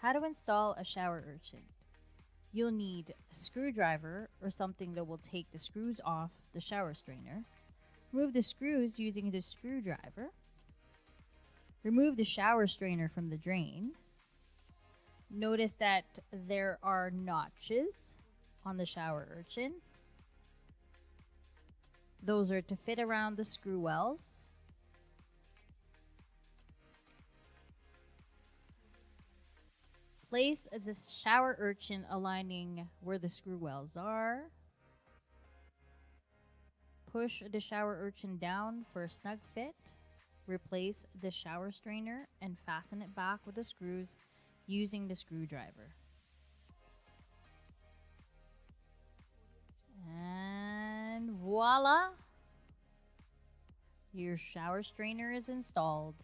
How to install a shower urchin. You'll need a screwdriver or something that will take the screws off the shower strainer. Remove the screws using the screwdriver. Remove the shower strainer from the drain. Notice that there are notches on the shower urchin. Those are to fit around the screw wells. Place the shower urchin aligning where the screw wells are. Push the shower urchin down for a snug fit. Replace the shower strainer and fasten it back with the screws using the screwdriver. And voila! Your shower strainer is installed.